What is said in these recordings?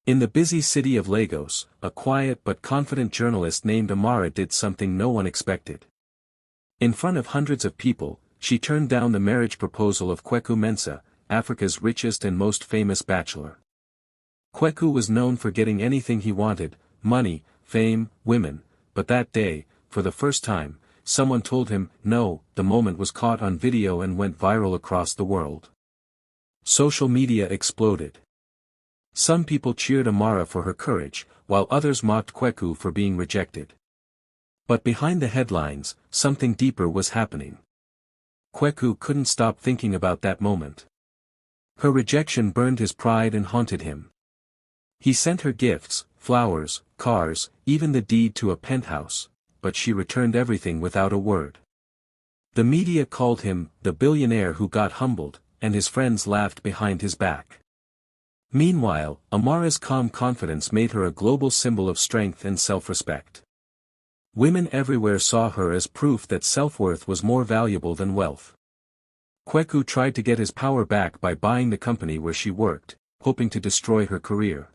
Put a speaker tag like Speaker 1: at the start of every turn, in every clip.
Speaker 1: In the busy city of Lagos, a quiet but confident journalist named Amara did something no one expected. In front of hundreds of people, she turned down the marriage proposal of Kweku Mensah, Africa's richest and most famous bachelor. Kweku was known for getting anything he wanted: money, fame, women, but that day, for the first time, someone told him no. The moment was caught on video and went viral across the world. Social media exploded. Some people cheered Amara for her courage, while others mocked Kweku for being rejected. But behind the headlines, something deeper was happening. Kweku couldn't stop thinking about that moment. Her rejection burned his pride and haunted him. He sent her gifts, flowers, cars, even the deed to a penthouse, but she returned everything without a word. The media called him the billionaire who got humbled, and his friends laughed behind his back. Meanwhile, Amara's calm confidence made her a global symbol of strength and self-respect. Women everywhere saw her as proof that self-worth was more valuable than wealth. Kweku tried to get his power back by buying the company where she worked, hoping to destroy her career.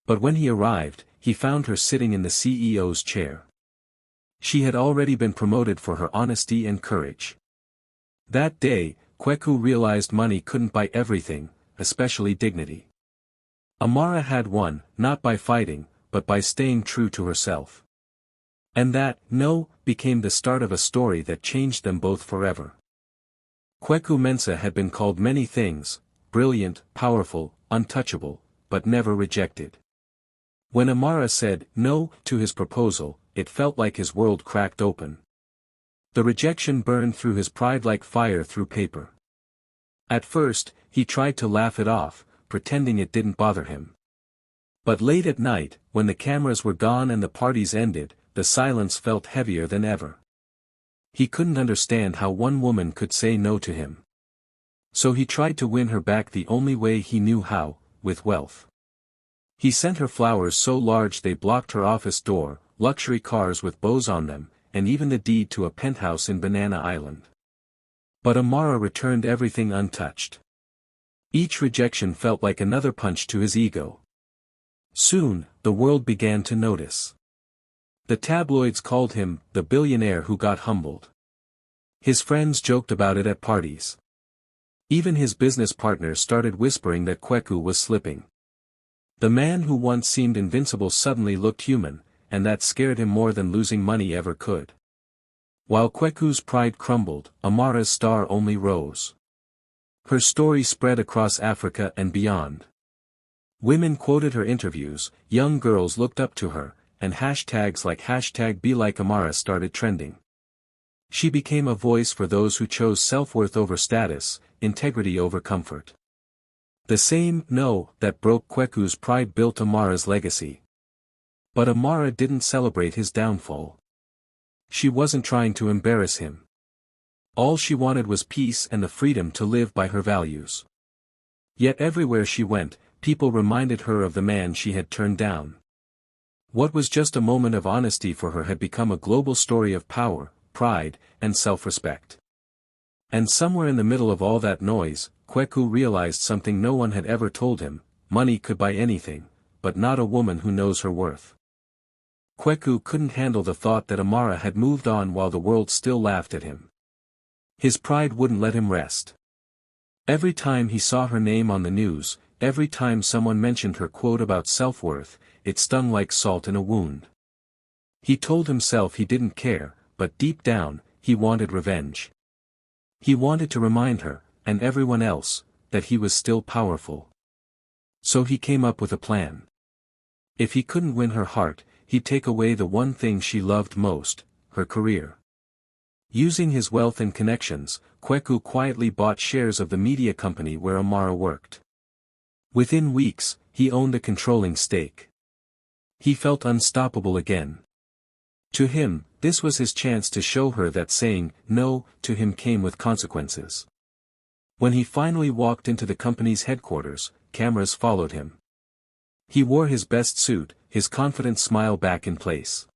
Speaker 1: But when he arrived, he found her sitting in the CEO's chair. She had already been promoted for her honesty and courage. That day, Kweku realized money couldn't buy everything, especially dignity. Amara had won, not by fighting, but by staying true to herself. And that, no, became the start of a story that changed them both forever. Kweku Mensah had been called many things: brilliant, powerful, untouchable, but never rejected. When Amara said no to his proposal, it felt like his world cracked open. The rejection burned through his pride like fire through paper. At first, he tried to laugh it off, pretending it didn't bother him. But late at night, when the cameras were gone and the parties ended, the silence felt heavier than ever. He couldn't understand how one woman could say no to him. So he tried to win her back the only way he knew how: with wealth. He sent her flowers so large they blocked her office door, luxury cars with bows on them, and even the deed to a penthouse in Banana Island. But Amara returned everything untouched. Each rejection felt like another punch to his ego. Soon, the world began to notice. The tabloids called him the billionaire who got humbled. His friends joked about it at parties. Even his business partners started whispering that Kweku was slipping. The man who once seemed invincible suddenly looked human, and that scared him more than losing money ever could. While Kweku's pride crumbled, Amara's star only rose. Her story spread across Africa and beyond. Women quoted her interviews, young girls looked up to her, and hashtags like #BeLikeAmara started trending. She became a voice for those who chose self-worth over status, integrity over comfort. The same no that broke Kweku's pride built Amara's legacy. But Amara didn't celebrate his downfall. She wasn't trying to embarrass him. All she wanted was peace and the freedom to live by her values. Yet everywhere she went, people reminded her of the man she had turned down. What was just a moment of honesty for her had become a global story of power, pride, and self-respect. And somewhere in the middle of all that noise, Kweku realized something no one had ever told him: money could buy anything, but not a woman who knows her worth. Kweku couldn't handle the thought that Amara had moved on while the world still laughed at him. His pride wouldn't let him rest. Every time he saw her name on the news, every time someone mentioned her quote about self-worth, it stung like salt in a wound. He told himself he didn't care, but deep down, he wanted revenge. He wanted to remind her, and everyone else, that he was still powerful. So he came up with a plan. If he couldn't win her heart, he'd take away the one thing she loved most: her career. Using his wealth and connections, Kweku quietly bought shares of the media company where Amara worked. Within weeks, he owned a controlling stake. He felt unstoppable again. To him, this was his chance to show her that saying no to him came with consequences. When he finally walked into the company's headquarters, cameras followed him. He wore his best suit, his confident smile back in place.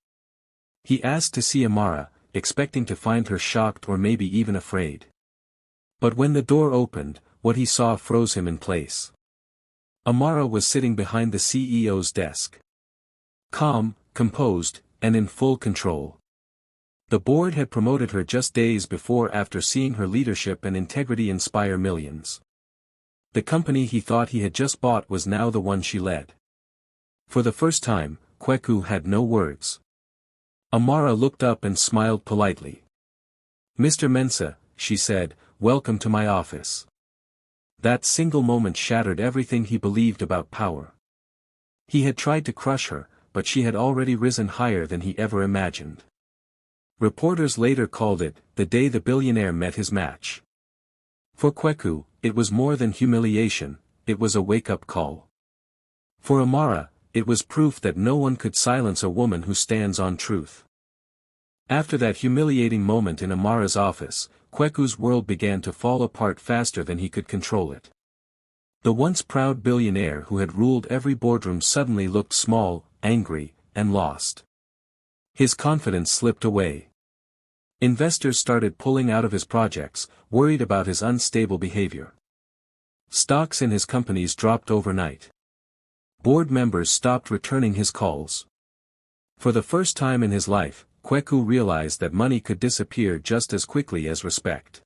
Speaker 1: He asked to see Amara, expecting to find her shocked or maybe even afraid. But when the door opened, what he saw froze him in place. Amara was sitting behind the CEO's desk. Calm, composed, and in full control. The board had promoted her just days before after seeing her leadership and integrity inspire millions. The company he thought he had just bought was now the one she led. For the first time, Kweku had no words. Amara looked up and smiled politely. "Mr. Mensah," she said, "welcome to my office." That single moment shattered everything he believed about power. He had tried to crush her, but she had already risen higher than he ever imagined. Reporters later called it, the day the billionaire met his match. For Kweku, it was more than humiliation, it was a wake-up call. For Amara, it was proof that no one could silence a woman who stands on truth. After that humiliating moment in Amara's office, Kweku's world began to fall apart faster than he could control it. The once proud billionaire who had ruled every boardroom suddenly looked small, angry, and lost. His confidence slipped away. Investors started pulling out of his projects, worried about his unstable behavior. Stocks in his companies dropped overnight. Board members stopped returning his calls. For the first time in his life, Kweku realized that money could disappear just as quickly as respect.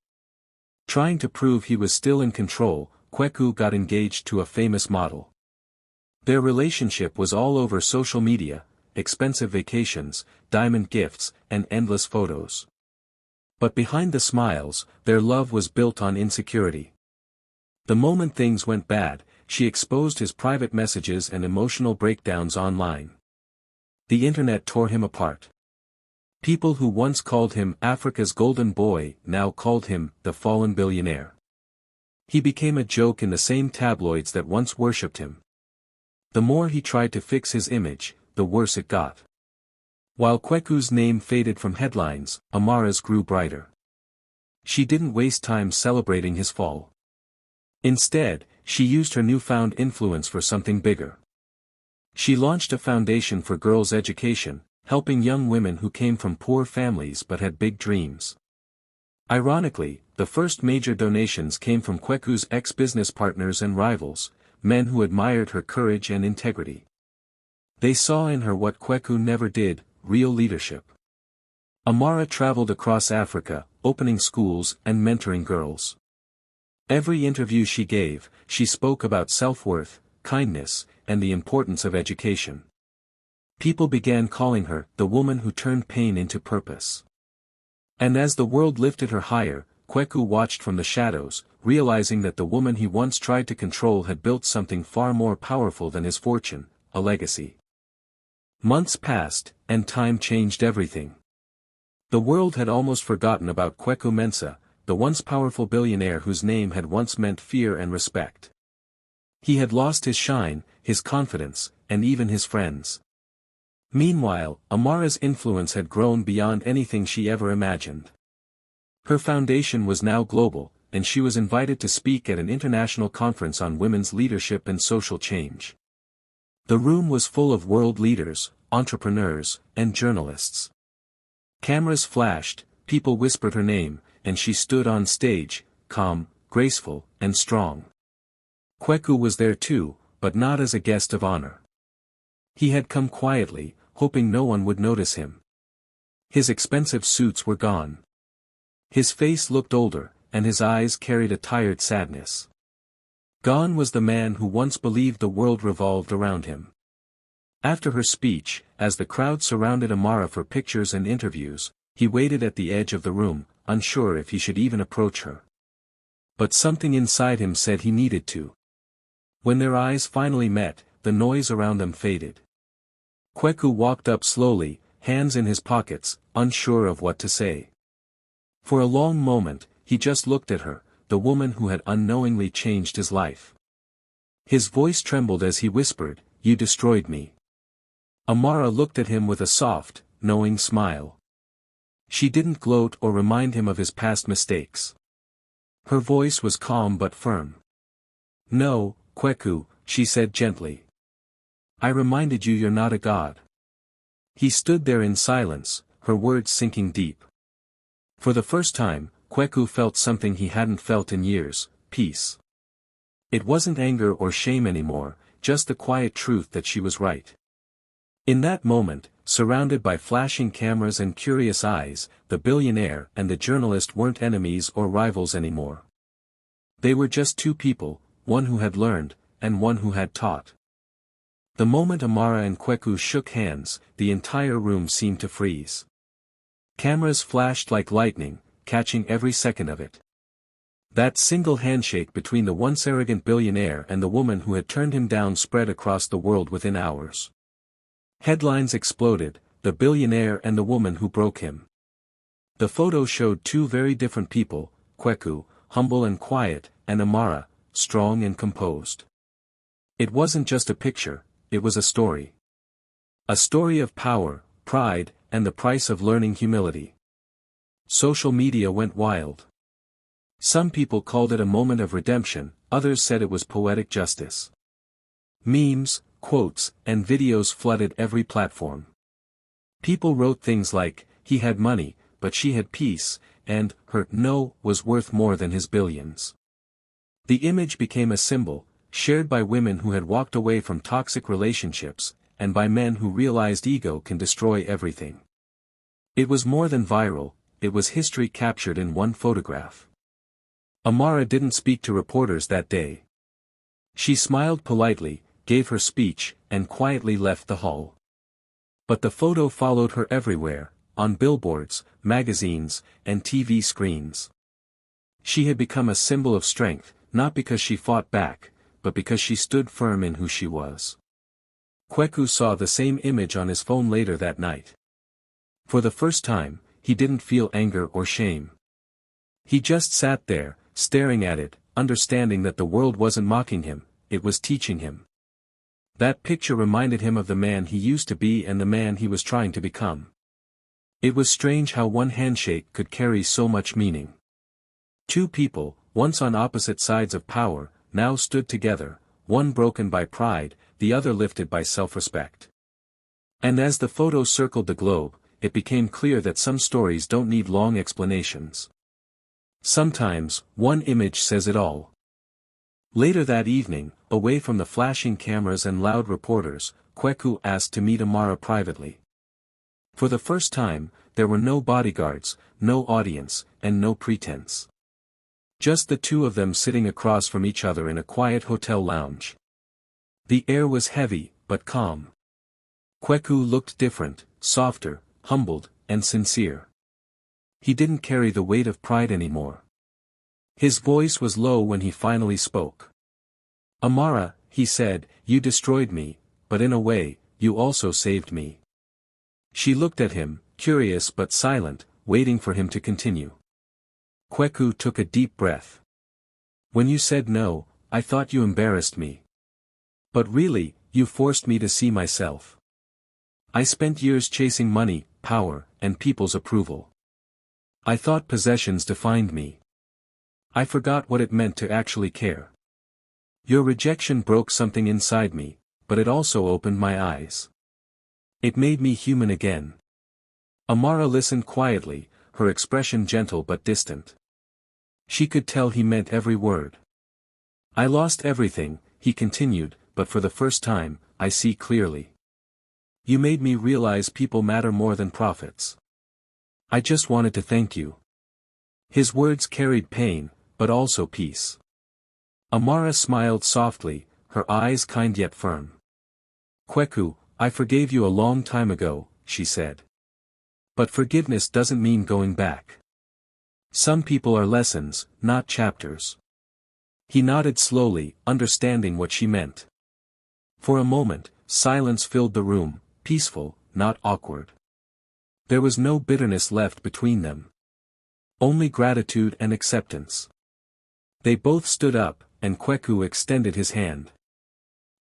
Speaker 1: Trying to prove he was still in control, Kweku got engaged to a famous model. Their relationship was all over social media, expensive vacations, diamond gifts, and endless photos. But behind the smiles, their love was built on insecurity. The moment things went bad, she exposed his private messages and emotional breakdowns online. The internet tore him apart. People who once called him Africa's golden boy now called him the fallen billionaire. He became a joke in the same tabloids that once worshipped him. The more he tried to fix his image, the worse it got. While Kweku's name faded from headlines, Amara's grew brighter. She didn't waste time celebrating his fall. Instead, she used her newfound influence for something bigger. She launched a foundation for girls' education, helping young women who came from poor families but had big dreams. Ironically, the first major donations came from Kweku's ex-business partners and rivals, men who admired her courage and integrity. They saw in her what Kweku never did, real leadership. Amara traveled across Africa, opening schools and mentoring girls. Every interview she gave, she spoke about self-worth, kindness, and the importance of education. People began calling her the woman who turned pain into purpose. And as the world lifted her higher, Kweku watched from the shadows, realizing that the woman he once tried to control had built something far more powerful than his fortune, a legacy. Months passed, and time changed everything. The world had almost forgotten about Kweku Mensah, the once powerful billionaire whose name had once meant fear and respect. He had lost his shine, his confidence, and even his friends. Meanwhile, Amara's influence had grown beyond anything she ever imagined. Her foundation was now global, and she was invited to speak at an international conference on women's leadership and social change. The room was full of world leaders, entrepreneurs, and journalists. Cameras flashed, people whispered her name, and she stood on stage, calm, graceful, and strong. Kweku was there too, but not as a guest of honor. He had come quietly, hoping no one would notice him. His expensive suits were gone. His face looked older, and his eyes carried a tired sadness. Gone was the man who once believed the world revolved around him. After her speech, as the crowd surrounded Amara for pictures and interviews, he waited at the edge of the room, unsure if he should even approach her. But something inside him said he needed to. When their eyes finally met, the noise around them faded. Kweku walked up slowly, hands in his pockets, unsure of what to say. For a long moment, he just looked at her, the woman who had unknowingly changed his life. His voice trembled as he whispered, "You destroyed me." Amara looked at him with a soft, knowing smile. She didn't gloat or remind him of his past mistakes. Her voice was calm but firm. "No, Kweku," she said gently. "I reminded you you're not a god." He stood there in silence, her words sinking deep. For the first time, Kweku felt something he hadn't felt in years, peace. It wasn't anger or shame anymore, just the quiet truth that she was right. In that moment, surrounded by flashing cameras and curious eyes, the billionaire and the journalist weren't enemies or rivals anymore. They were just two people, one who had learned, and one who had taught. The moment Amara and Kweku shook hands, the entire room seemed to freeze. Cameras flashed like lightning, catching every second of it. That single handshake between the once arrogant billionaire and the woman who had turned him down spread across the world within hours. Headlines exploded, the billionaire and the woman who broke him. The photo showed two very different people, Kweku, humble and quiet, and Amara, strong and composed. It wasn't just a picture, it was a story. A story of power, pride, and the price of learning humility. Social media went wild. Some people called it a moment of redemption, others said it was poetic justice. Memes, quotes, and videos flooded every platform. People wrote things like, "He had money, but she had peace," and, "Her no was worth more than his billions." The image became a symbol, shared by women who had walked away from toxic relationships, and by men who realized ego can destroy everything. It was more than viral, it was history captured in one photograph. Amara didn't speak to reporters that day. She smiled politely, gave her speech, and quietly left the hall. But the photo followed her everywhere, on billboards, magazines, and TV screens. She had become a symbol of strength, not because she fought back, but because she stood firm in who she was. Kweku saw the same image on his phone later that night. For the first time, he didn't feel anger or shame. He just sat there, staring at it, understanding that the world wasn't mocking him, it was teaching him. That picture reminded him of the man he used to be and the man he was trying to become. It was strange how one handshake could carry so much meaning. Two people, once on opposite sides of power, now stood together, one broken by pride, the other lifted by self-respect. And as the photo circled the globe, it became clear that some stories don't need long explanations. Sometimes, one image says it all. Later that evening, away from the flashing cameras and loud reporters, Kweku asked to meet Amara privately. For the first time, there were no bodyguards, no audience, and no pretense. Just the two of them sitting across from each other in a quiet hotel lounge. The air was heavy, but calm. Kweku looked different, softer, humbled, and sincere. He didn't carry the weight of pride anymore. His voice was low when he finally spoke. "Amara," he said, "you destroyed me, but in a way, you also saved me." She looked at him, curious but silent, waiting for him to continue. Kweku took a deep breath. "When you said no, I thought you embarrassed me. But really, you forced me to see myself. I spent years chasing money, power, and people's approval. I thought possessions defined me. I forgot what it meant to actually care. Your rejection broke something inside me, but it also opened my eyes. It made me human again." Amara listened quietly, her expression gentle but distant. She could tell he meant every word. "I lost everything," he continued, "but for the first time, I see clearly. You made me realize people matter more than profits. I just wanted to thank you." His words carried pain, but also peace. Amara smiled softly, her eyes kind yet firm. "Kweku, I forgave you a long time ago," she said. "But forgiveness doesn't mean going back. Some people are lessons, not chapters." He nodded slowly, understanding what she meant. For a moment, silence filled the room, peaceful, not awkward. There was no bitterness left between them. Only gratitude and acceptance. They both stood up, and Kweku extended his hand.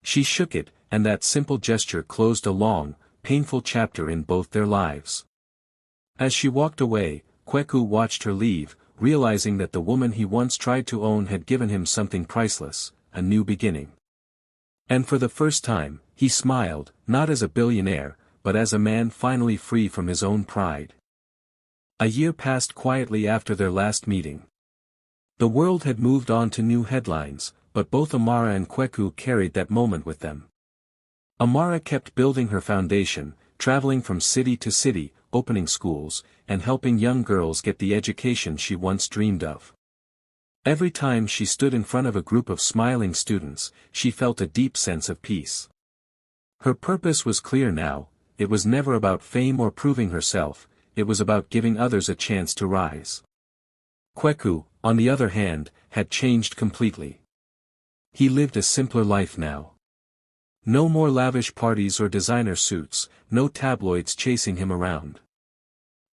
Speaker 1: She shook it, and that simple gesture closed a long, painful chapter in both their lives. As she walked away, Kweku watched her leave, realizing that the woman he once tried to own had given him something priceless, a new beginning. And for the first time, he smiled, not as a billionaire, but as a man finally free from his own pride. A year passed quietly after their last meeting. The world had moved on to new headlines, but both Amara and Kweku carried that moment with them. Amara kept building her foundation, traveling from city to city, opening schools, and helping young girls get the education she once dreamed of. Every time she stood in front of a group of smiling students, she felt a deep sense of peace. Her purpose was clear now. It was never about fame or proving herself, it was about giving others a chance to rise. Kweku, on the other hand, had changed completely. He lived a simpler life now. No more lavish parties or designer suits, no tabloids chasing him around.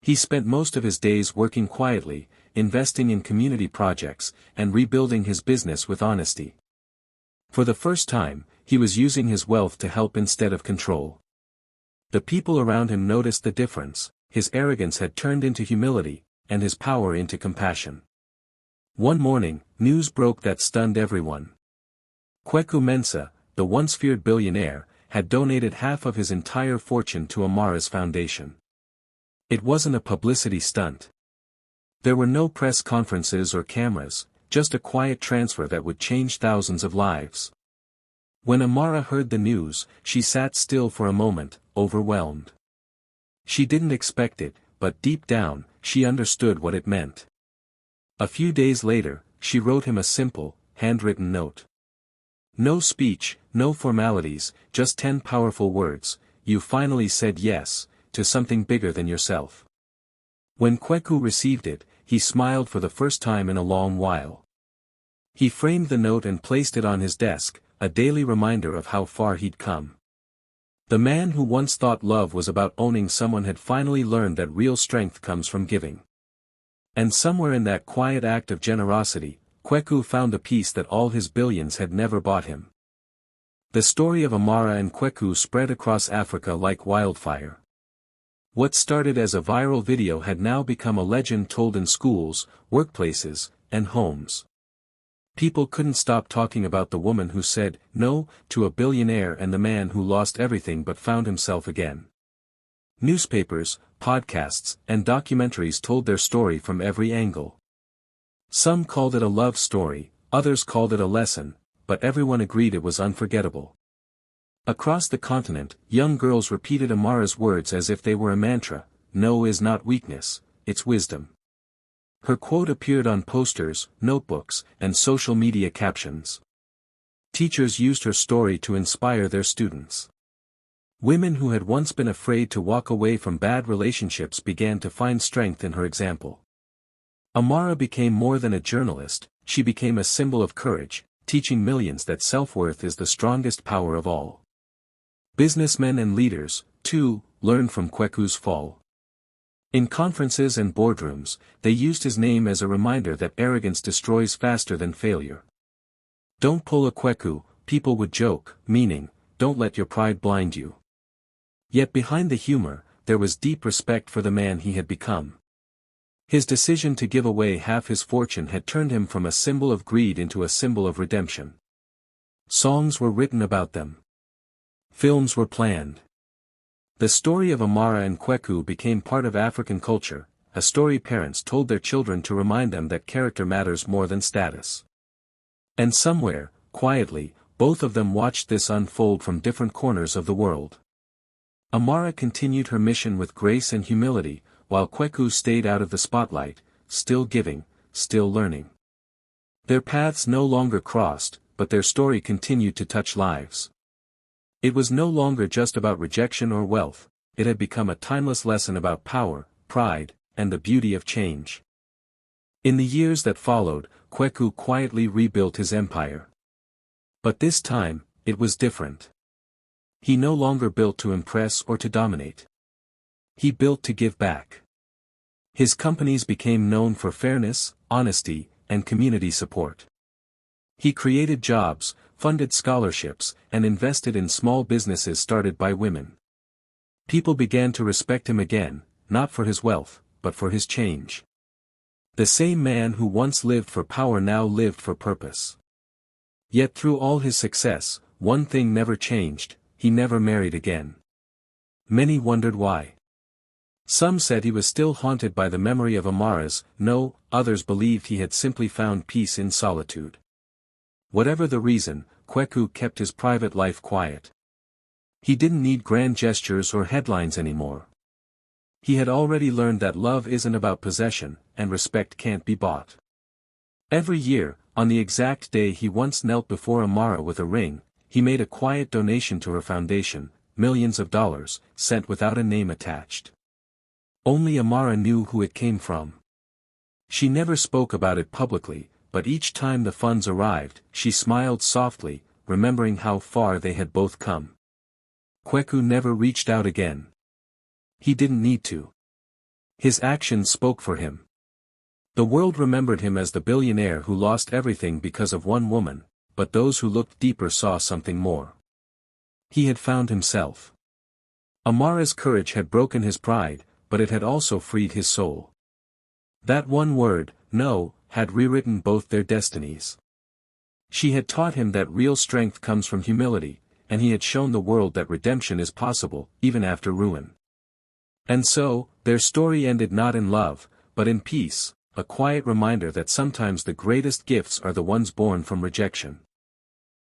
Speaker 1: He spent most of his days working quietly, investing in community projects, and rebuilding his business with honesty. For the first time, he was using his wealth to help instead of control. The people around him noticed the difference. His arrogance had turned into humility, and his power into compassion. One morning, news broke that stunned everyone. Kweku Mensah, the once feared billionaire, had donated half of his entire fortune to Amara's foundation. It wasn't a publicity stunt. There were no press conferences or cameras, just a quiet transfer that would change thousands of lives. When Amara heard the news, she sat still for a moment, overwhelmed. She didn't expect it, but deep down, she understood what it meant. A few days later, she wrote him a simple, handwritten note. No speech, no formalities, just 10 powerful words. You finally said yes, to something bigger than yourself. When Kweku received it, he smiled for the first time in a long while. He framed the note and placed it on his desk, a daily reminder of how far he'd come. The man who once thought love was about owning someone had finally learned that real strength comes from giving. And somewhere in that quiet act of generosity, Kweku found a peace that all his billions had never bought him. The story of Amara and Kweku spread across Africa like wildfire. What started as a viral video had now become a legend told in schools, workplaces, and homes. People couldn't stop talking about the woman who said no to a billionaire and the man who lost everything but found himself again. Newspapers, podcasts, and documentaries told their story from every angle. Some called it a love story, others called it a lesson, but everyone agreed it was unforgettable. Across the continent, young girls repeated Amara's words as if they were a mantra: no is not weakness, it's wisdom. Her quote appeared on posters, notebooks, and social media captions. Teachers used her story to inspire their students. Women who had once been afraid to walk away from bad relationships began to find strength in her example. Amara became more than a journalist, she became a symbol of courage, teaching millions that self-worth is the strongest power of all. Businessmen and leaders, too, learned from Kweku's fall. In conferences and boardrooms, they used his name as a reminder that arrogance destroys faster than failure. Don't pull a Kweku, people would joke, meaning, don't let your pride blind you. Yet behind the humor, there was deep respect for the man he had become. His decision to give away half his fortune had turned him from a symbol of greed into a symbol of redemption. Songs were written about them. Films were planned. The story of Amara and Kweku became part of African culture, a story parents told their children to remind them that character matters more than status. And somewhere, quietly, both of them watched this unfold from different corners of the world. Amara continued her mission with grace and humility, while Kweku stayed out of the spotlight, still giving, still learning. Their paths no longer crossed, but their story continued to touch lives. It was no longer just about rejection or wealth, it had become a timeless lesson about power, pride, and the beauty of change. In the years that followed, Kweku quietly rebuilt his empire. But this time, it was different. He no longer built to impress or to dominate. He built to give back. His companies became known for fairness, honesty, and community support. He created jobs, funded scholarships, and invested in small businesses started by women. People began to respect him again, not for his wealth, but for his change. The same man who once lived for power now lived for purpose. Yet through all his success, one thing never changed: he never married again. Many wondered why. Some said he was still haunted by the memory of Amara's no, others believed he had simply found peace in solitude. Whatever the reason, Kweku kept his private life quiet. He didn't need grand gestures or headlines anymore. He had already learned that love isn't about possession, and respect can't be bought. Every year, on the exact day he once knelt before Amara with a ring, he made a quiet donation to her foundation, millions of dollars, sent without a name attached. Only Amara knew who it came from. She never spoke about it publicly, but each time the funds arrived, she smiled softly, remembering how far they had both come. Kweku never reached out again. He didn't need to. His actions spoke for him. The world remembered him as the billionaire who lost everything because of one woman, but those who looked deeper saw something more. He had found himself. Amara's courage had broken his pride, but it had also freed his soul. That one word, no, had rewritten both their destinies. She had taught him that real strength comes from humility, and he had shown the world that redemption is possible, even after ruin. And so, their story ended not in love, but in peace, a quiet reminder that sometimes the greatest gifts are the ones born from rejection.